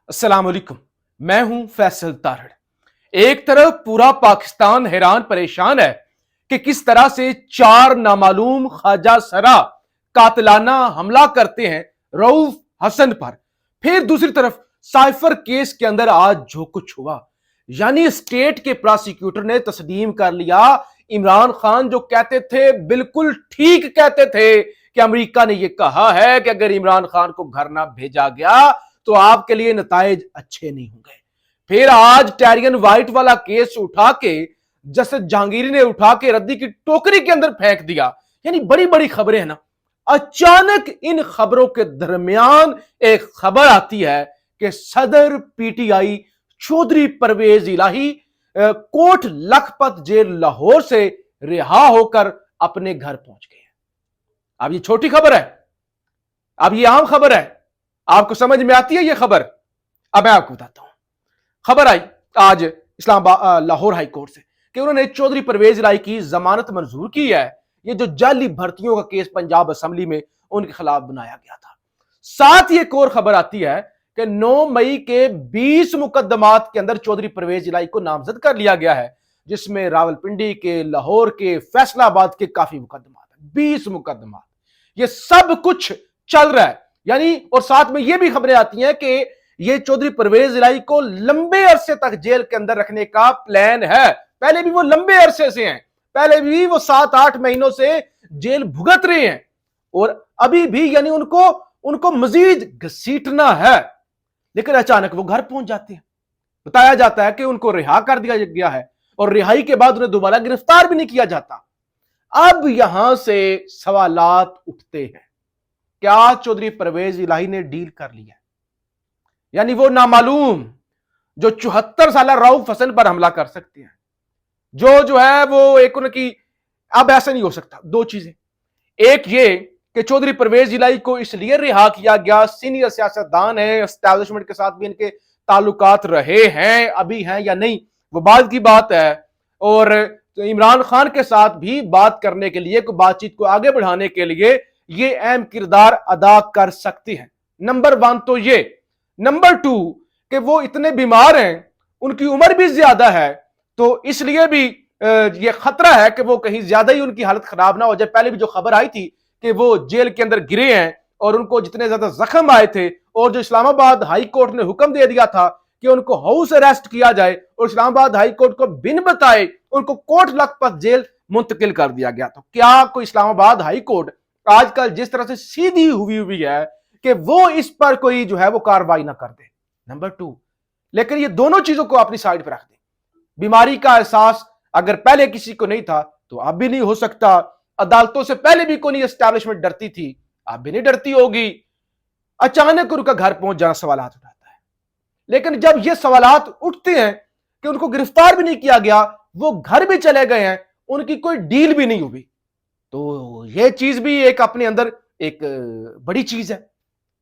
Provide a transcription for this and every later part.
अस्सलाम वालेकुम। मैं हूं फैसल तारड़। एक तरफ पूरा पाकिस्तान हैरान परेशान है कि किस तरह से चार नामालूम ख्वाजा सरा कातलाना हमला करते हैं रऊफ हसन पर। फिर दूसरी तरफ साइफर केस के अंदर आज जो कुछ हुआ, यानी स्टेट के प्रोसिक्यूटर ने तस्लीम कर लिया इमरान खान जो कहते थे बिल्कुल ठीक कहते थे कि अमेरिका ने यह कहा है कि अगर इमरान खान को घर ना भेजा गया तो आपके लिए नताइज अच्छे नहीं होंगे। फिर आज टैरियन वाइट वाला केस उठा के जस्टिस जहांगीरी ने उठा के रद्दी की टोकरी के अंदर फेंक दिया। यानी बड़ी बड़ी खबरें हैं ना। अचानक इन खबरों के दरमियान एक खबर आती है कि सदर पीटीआई चौधरी परवेज इलाही कोट लखपत जेल लाहौर से रिहा होकर अपने घर पहुंच गए। अब ये छोटी खबर है, अब ये आम खबर है, आपको समझ में आती है ये खबर? अब मैं आपको बताता हूं। खबर आई आज इस्लामाबाद लाहौर हाई कोर्ट से कि उन्होंने चौधरी परवेज इलाही की जमानत मंजूर की है। ये जो जाली भर्तियों का केस पंजाब असेंबली में उनके खिलाफ बनाया गया था। साथ ही एक और खबर आती है कि 9 मई के 20 मुकदमात के अंदर चौधरी परवेज इलाही को नामजद कर लिया गया है, जिसमें रावलपिंडी के, लाहौर के, फैसलाबाद के काफी मुकदमात, 20 मुकदमात। ये सब कुछ चल रहा है। यानी और साथ में ये भी खबरें आती हैं कि ये चौधरी परवेज इलाही को लंबे अरसे तक जेल के अंदर रखने का प्लान है। पहले भी वो लंबे अरसे से हैं, पहले भी वो 7-8 महीनों से जेल भुगत रहे हैं और अभी भी यानी उनको मजीद घसीटना है। लेकिन अचानक वो घर पहुंच जाते हैं। बताया जाता है कि उनको रिहा कर दिया गया है और रिहाई के बाद उन्हें दोबारा गिरफ्तार भी नहीं किया जाता। अब यहां से सवालात उठते हैं, क्या चौधरी परवेज इलाही ने डील कर लिया? यानी वो नामालूम जो 74 साल रऊफ हसन पर हमला कर सकते हैं, जो है वो एक उनकी, अब ऐसा नहीं हो सकता। दो चीजें, एक ये कि चौधरी परवेज इलाही को इसलिए रिहा किया गया, सीनियर सियासतदान है, एस्टैब्लिशमेंट के साथ भी इनके ताल्लुकात रहे हैं, अभी हैं या नहीं वो बात की बात है। और इमरान खान के साथ भी बात करने के लिए, बातचीत को आगे बढ़ाने के लिए ये अहम किरदार अदा कर सकती हैं। नंबर 1 तो ये। नंबर 2 कि वो इतने बीमार हैं, उनकी उम्र भी ज्यादा है, तो इसलिए भी ये खतरा है कि वो कहीं ज्यादा ही उनकी हालत खराब ना हो जाए। पहले भी जो खबर आई थी कि वो जेल के अंदर गिरे हैं और उनको जितने ज्यादा जख्म आए थे और जो इस्लामाबाद हाई कोर्ट ने हुक्म दे दिया था कि उनको हाउस अरेस्ट किया जाए और इस्लामाबाद हाई कोर्ट को बिन बताए उनको कोट लखपत जेल मुंतकिल कर दिया गया। तो क्या कोई इस्लामाबाद हाई कोर्ट आजकल जिस तरह से सीधी हुई है कि वो इस पर कोई जो है वो कार्रवाई ना कर दे? नंबर 2। लेकिन ये दोनों चीजों को अपनी साइड पर रख दे। बीमारी का एहसास अगर पहले किसी को नहीं था तो अब भी नहीं हो सकता। अदालतों से पहले भी कोई एस्टैब्लिशमेंट डरती थी, अब भी नहीं डरती होगी। अचानक उनका घर पहुंच जाना सवालात उठाता है। लेकिन जब ये सवालात उठते हैं कि उनको गिरफ्तार भी नहीं किया गया, वो घर भी चले गए हैं, उनकी कोई डील भी नहीं हुई, तो ये चीज भी एक अपने अंदर एक बड़ी चीज है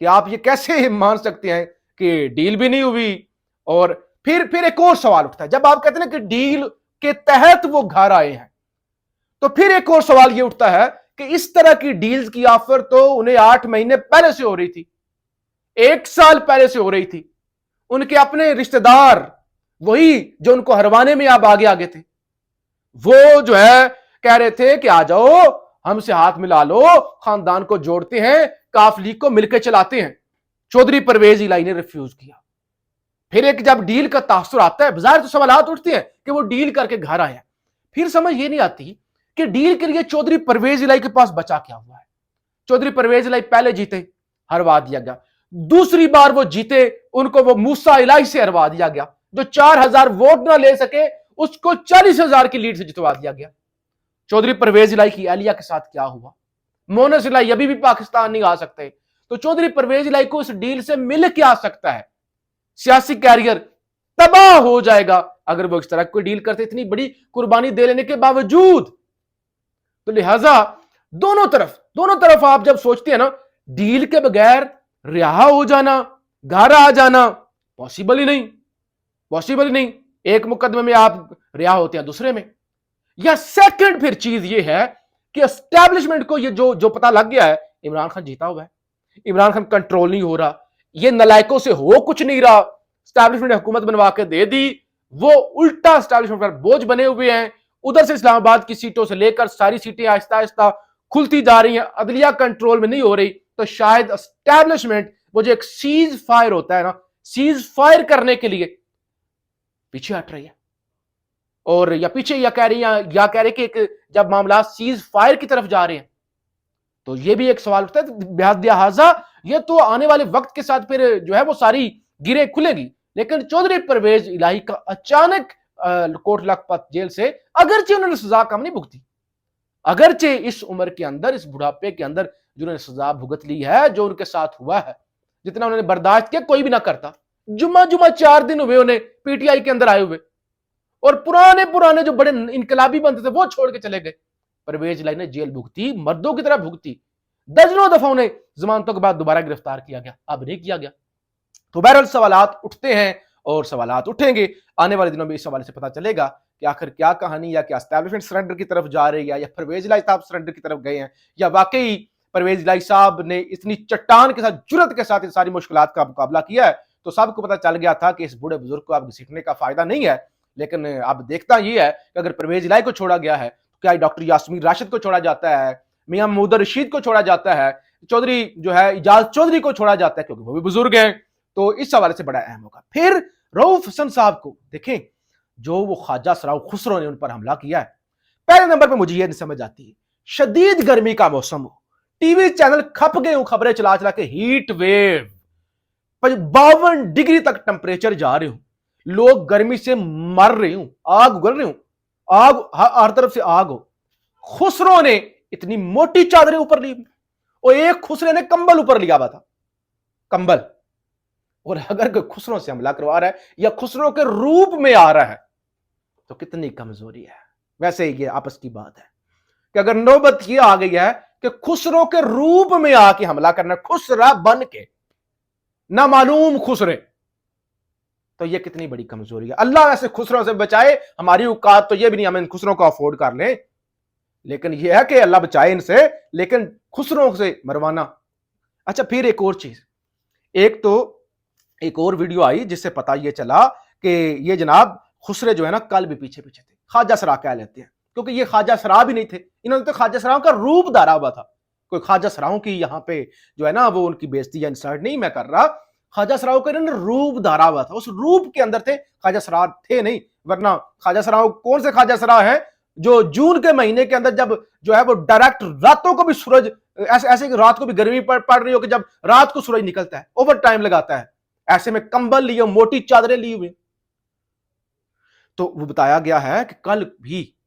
कि आप ये कैसे मान सकते हैं कि डील भी नहीं हुई। और फिर एक और सवाल उठता है, जब आप कहते हैं कि डील के तहत वो घर आए हैं, तो फिर एक और सवाल ये उठता है कि इस तरह की डील्स की ऑफर तो उन्हें 8 महीने पहले से हो रही थी, 1 साल पहले से हो रही थी। उनके अपने रिश्तेदार, वही जो उनको हरवाने में आप आगे आगे थे, वो जो है कह रहे थे कि आ जाओ हमसे हाथ मिला लो, खानदान को जोड़ते हैं, काफ लीग को मिलकर चलाते हैं। चौधरी परवेज इलाही ने रिफ्यूज किया। फिर एक जब डील का तासुर आता है, बाजार तो सवालात उठते हैं कि वो डील करके घर आए हैं। फिर समझ ये नहीं आती कि डील के लिए चौधरी परवेज इलाही के पास बचा क्या हुआ है। चौधरी परवेज इलाही पहले जीते, हरवा दिया गया। दूसरी बार वो जीते, उनको वो मूसा इलाही से हरवा दिया गया। जो 4000 वोट ना ले सके उसको 40,000 की लीड से जितवा दिया गया। चौधरी परवेज इलाही की एहलिया के साथ क्या हुआ? मोनस इलाही अभी भी पाकिस्तान नहीं आ सकते, तो चौधरी परवेज इलाही को इस डील से मिल क्या सकता है? सियासी कैरियर तबाह हो जाएगा अगर वो इस तरह कोई डील करते, इतनी बड़ी कुर्बानी दे लेने के बावजूद। तो लिहाजा दोनों तरफ आप जब सोचते हैं ना, डील के बगैर रिहा हो जाना, घर आ जाना पॉसिबल ही नहीं। एक मुकदमे में आप रिहा होते हैं, दूसरे में। या सेकंड फिर चीज ये है कि एस्टैब्लिशमेंट को ये जो पता लग गया है, इमरान खान जीता हुआ है, इमरान खान कंट्रोल नहीं हो रहा, ये नलायकों से हो कुछ नहीं रहा, स्टैब्लिशमेंट ने हुकूमत बनवा के दे दी, वो उल्टा स्टैब्लिशमेंट पर बोझ बने हुए हैं। उधर से इस्लामाबाद की सीटों से लेकर सारी सीटें आहिस्ता आहिस्ता खुलती जा रही हैं, अदलिया कंट्रोल में नहीं हो रही, तो शायद एस्टैब्लिशमेंट वो जो एक सीज फायर होता है ना, सीज फायर करने के लिए पीछे हट रही है। और या पीछे या कह रही है, या कह रही कि जब मामला सीज फायर की तरफ जा रहे हैं, तो ये भी एक सवाल उठता है। लिहाजा ये तो आने वाले वक्त के साथ फिर जो है वो सारी गिरें खुलेगी। लेकिन चौधरी परवेज इलाही का अचानक कोट लखपत जेल से, अगरचे उन्होंने सजा कम नहीं भुगती, अगरचे इस उम्र के अंदर, इस बुढ़ापे के अंदर जिन्होंने सजा भुगत ली है, जो उनके साथ हुआ है, जितना उन्होंने बर्दाश्त किया कोई भी ना करता। जुम्मा जुम्मा 4 दिन हुए उन्हें पीटीआई के अंदर आए हुए, और पुराने पुराने जो बड़े इनकलाबी बनते थे वो छोड़ के चले गए। परवेज इलाही ने जेल भुगती, मर्दों की तरह भुगती, दर्जनों दफा उन्हें जमानतों के बाद दोबारा गिरफ्तार किया गया, अब नहीं किया गया। तो बहरहाल सवालात उठते हैं और सवालात उठेंगे। आने वाले दिनों में इस हवाले से पता चलेगा कि आखिर क्या कहानी, या क्या एस्टैब्लिशमेंट सरेंडर की तरफ जा रही है, या परवेज इलाही साहब सरेंडर की तरफ गए हैं, या वाकई परवेज इलाही साहब ने इतनी चट्टान के साथ, जुर्रत के साथ इन सारी मुश्किलात का मुकाबला किया है। तो सबको पता चल गया था कि इस बूढ़े बुजुर्ग को अब घसीटने का फायदा नहीं है। लेकिन अब देखता यह है कि अगर परवेज इलाही को छोड़ा गया है तो क्या डॉक्टर यास्मीन राशिद को छोड़ा जाता है, मियां महमूद रशीद को छोड़ा जाता है, चौधरी जो है इजाज चौधरी को छोड़ा जाता है, क्योंकि वो भी बुजुर्ग हैं। तो इस हवाले से बड़ा अहम होगा। फिर रऊफ हसन साहब को देखें, जो वो ख्वाजा सराव खुसरो ने उन पर हमला किया है। पहले नंबर पर मुझे यह नहीं समझ आती है, शदीद गर्मी का मौसम हो, टीवी चैनल खप गए हो खबरें चला चला के, हीट वेव 52 डिग्री तक टेंपरेचर जा रहे हो, लोग गर्मी से मर रहे हो, आग उगल रहे हो, आग हर तरफ से आग हो। खुसरो ने इतनी मोटी चादरें ऊपर ली, और एक खुसरे ने कंबल ऊपर लिया हुआ था, कंबल। और अगर कोई खुसरों से हमला करवा रहा है या खुसरों के रूप में आ रहा है तो कितनी कमजोरी है। वैसे ये आपस की बात है कि अगर नौबत ये आ गई है कि खुसरों के रूप में आके हमला करना, खुसरा बन के, ना मालूम खुसरे, तो ये कितनी बड़ी कमजोरी है। अल्लाह ऐसे खुसरों से बचाए, हमारी औकात तो ये भी नहीं हम इन खुसरों को अफोर्ड कर लें, लेकिन यह है कि अल्लाह बचाए इनसे, लेकिन खुसरों से मरवाना। अच्छा, फिर एक और चीज, एक और वीडियो आई जिससे पता यह चला कि ये जनाब खुसरे जो है ना, कल भी पीछे पीछे थे, ख्वाजा सरा कह लेते हैं, क्योंकि ये ख्वाजा सरा भी नहीं थे, इन्होंने तो ख्वाजा सराओं का रूप धारा हुआ था। कोई ख्वाजा सराओं की यहाँ पे जो है ना वो उनकी बेइज्जती या इंसल्ट नहीं मैं कर रहा, ख्वाजा सराओं का इन्होंने रूप धारा हुआ था, उस रूप के अंदर थे, ख्वाजा सरा थे नहीं। वरना ख्वाजा सराओं कौन से ख्वाजा सरा है जो जून के महीने के अंदर जब जो है वो डायरेक्ट रातों को भी सूरज, ऐसे रात को भी गर्मी पड़ रही हो कि जब रात को सूरज निकलता है, ओवर टाइम लगाता है, ऐसे में कंबल लिए, मोटी चादरें ली हुई। तो वो बताया गया है कि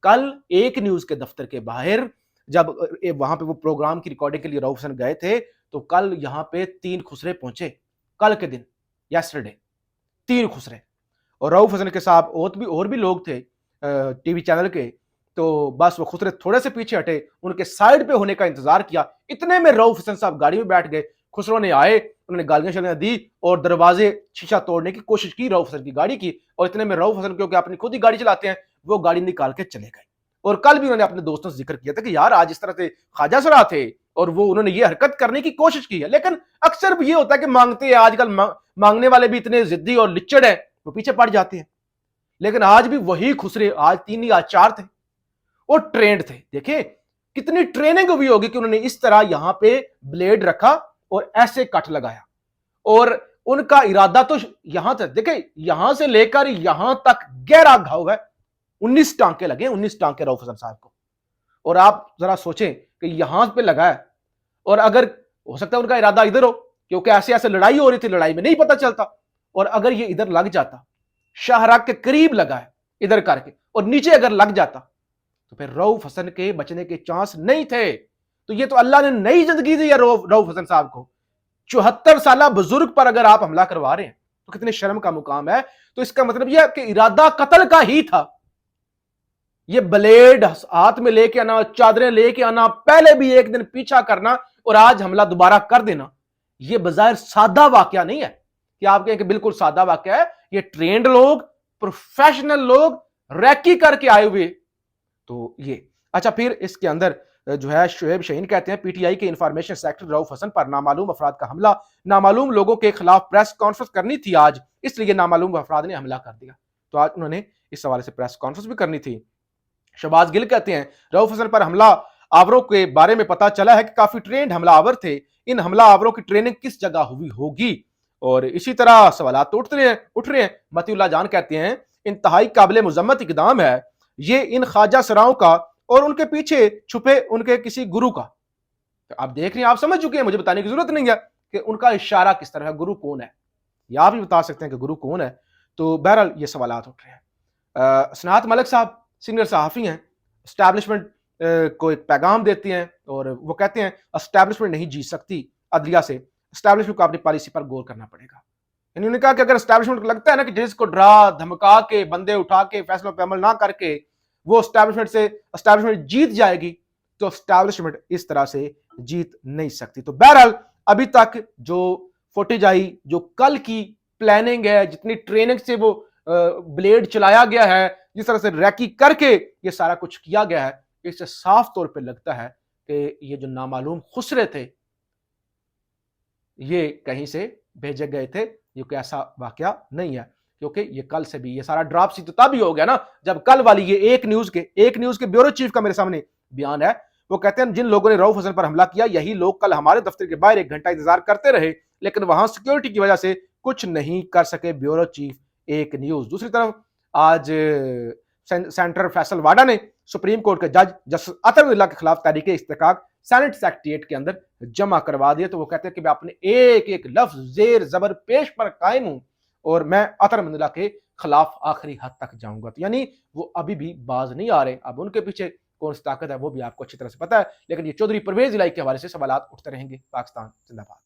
कल एक न्यूज के दफ्तर के बाहर जब वहां पे वो प्रोग्राम की रिकॉर्डिंग के लिए रऊफ हसन गए थे, तो कल यहां पे 3 खुसरे पहुंचे, कल के दिन, यस्टरडे 3 खुसरे। और रऊफ हसन के साथ और भी लोग थे टीवी चैनल के, तो बस वो खुसरे थोड़े से पीछे हटे, उनके साइड पे होने का इंतजार किया। इतने में रऊफ हसन साहब गाड़ी में बैठ गए, खुसरों ने आए, उन्होंने गालियां शालियां दी और दरवाजे शीशा तोड़ने की कोशिश की रऊफ हसन की गाड़ी की। और इतने में रऊफ हसन, क्योंकि अपनी खुद ही गाड़ी चलाते हैं, वो गाड़ी निकाल के चले गए। और कल भी उन्होंने अपने दोस्तों से जिक्र किया था कि यार आज इस तरह से ख्वाजा सरा थे और वो उन्होंने ये हरकत करने की कोशिश की है। लेकिन अक्सर भी ये होता है कि मांगते हैं, आजकल मांगने वाले भी इतने जिद्दी और लिच्चड़ है, वो पीछे पड़ जाते हैं। लेकिन आज भी वही खुसरे, आज 3 या 4 थे और ट्रेंड थे। देखें कितनी ट्रेनिंग हुई होगी कि उन्होंने इस तरह यहां पे ब्लेड रखा और ऐसे कट लगाया, और उनका इरादा तो यहां तक, देखें यहां से लेकर यहां तक गहरा घाव है, 19 टांके लगे, 19 टांके रऊफ हसन साहब को। और आप जरा सोचें कि यहां पे लगा है, और अगर हो सकता है उनका इरादा इधर हो, क्योंकि ऐसे ऐसे लड़ाई हो रही थी, लड़ाई में नहीं पता चलता, और अगर ये इधर लग जाता, शाहराग के करीब लगा है इधर करके, और नीचे अगर लग जाता, तो फिर रऊफ हसन के बचने के चांस नहीं थे। तो ये तो अल्लाह ने नई जिंदगी दी है रऊफ हसन साहब को। 74 साल बुजुर्ग पर अगर आप हमला करवा रहे हैं तो कितने शर्म का मुकाम है। तो इसका मतलब यह कि इरादा कत्ल का ही था। ये ब्लेड हाथ में लेके आना, चादरें लेके आना, पहले भी एक दिन पीछा करना और आज हमला दोबारा कर देना, यह बजाय सादा वाकया नहीं है कि आप कहें कि बिल्कुल सादा वाकया है। ये ट्रेंड लोग, प्रोफेशनल लोग, रैकी करके आए हुए। तो ये अच्छा, फिर इसके अंदर जो है शुएब शहीन कहते हैं पीटीआई के इंफॉर्मेशन सेक्रेटरी रऊफ हसन पर नामालूम अफराद का हमला, नामालूम लोगों के खिलाफ प्रेस कॉन्फ्रेंस करनी थी आज, इसलिए नामालूम अफराद ने हमला कर दिया। तो आज उन्होंने इस हवाले से प्रेस कॉन्फ्रेंस भी करनी थी। शहबाज गिल कहते हैं रऊफ हसन पर हमला आवरों के बारे में पता चला है कि काफी ट्रेंड हमला आवर थे, इन हमला आवरों की ट्रेनिंग किस जगह हुई होगी। और इसी तरह सवाल तो उठ रहे हैं। मतीउल्लाह जान कहते हैं इंतहाई काबिल मुजम्मत इकदाम है ये इन ख्वाजा सराओं का और उनके पीछे छुपे उनके किसी गुरु का। तो आप देख रहे हैं, आप समझ चुके हैं, मुझे बताने की जरूरत नहीं है कि उनका इशारा किस तरह है, गुरु कौन है, या आप भी बता सकते हैं कि गुरु कौन है। तो बहरहाल ये सवाल उठ रहे हैं। सनात मलिक साहब सीनियर सहाफ़ी हैं, एस्टैब्लिशमेंट को एक पैगाम देते हैं और वो कहते हैं एस्टैब्लिशमेंट नहीं जीत सकती अदलिया से, एस्टैब्लिशमेंट को अपनी पॉलिसी पर गौर करना पड़ेगा। इन्होंने कहा कि अगर एस्टैब्लिशमेंट को लगता है ना कि जिसको डरा धमका के बंदे उठा के फैसलों पर अमल ना करके वो एस्टैब्लिशमेंट जीत जाएगी, तो एस्टैब्लिशमेंट इस तरह से जीत नहीं सकती। तो बहरहाल अभी तक जो फुटेज आई, जो कल की प्लानिंग है, जितनी ट्रेनिंग से वो ब्लेड चलाया गया है, जिस तरह से रैकी करके ये सारा कुछ किया गया है, इससे साफ तौर पे लगता है कि ये जो नामालूम खुसरे थे ये कहीं से भेजे गए थे। ये कोई ऐसा वाकया नहीं है, क्योंकि ये कल से भी ये सारा ड्रॉप सी तो तभी हो गया ना जब कल वाली ये एक न्यूज के ब्यूरो चीफ का मेरे सामने बयान है। वो कहते हैं जिन लोगों ने रऊफ हसन पर हमला किया यही लोग कल हमारे दफ्तर के बाहर 1 घंटा इंतजार करते रहे, लेकिन वहां सिक्योरिटी की वजह से कुछ नहीं कर सके। ब्यूरो चीफ एक न्यूज। दूसरी तरफ आज सेंटर फैसल वाडा ने सुप्रीम कोर्ट के जज जस्टिस अतरउल्लाह के खिलाफ तहरीक इस्तेकाक सेनेट सेक्रेटेरिएट के अंदर जमा करवा दिया। तो वो कहते हैं कि मैं अपने एक एक लफ्ज जेर जबर पेश पर कायम हूं और मैं अतरउल्लाह के खिलाफ आखिरी हद तक जाऊंगा। तो यानी वो अभी भी बाज नहीं आ रहे। अब उनके पीछे कौन सी ताकत है वो भी आपको अच्छी तरह से पता है, लेकिन ये चौधरी परवेज इलाही के हवाले से सवाल उठते रहेंगे। पाकिस्तान जिंदाबाद।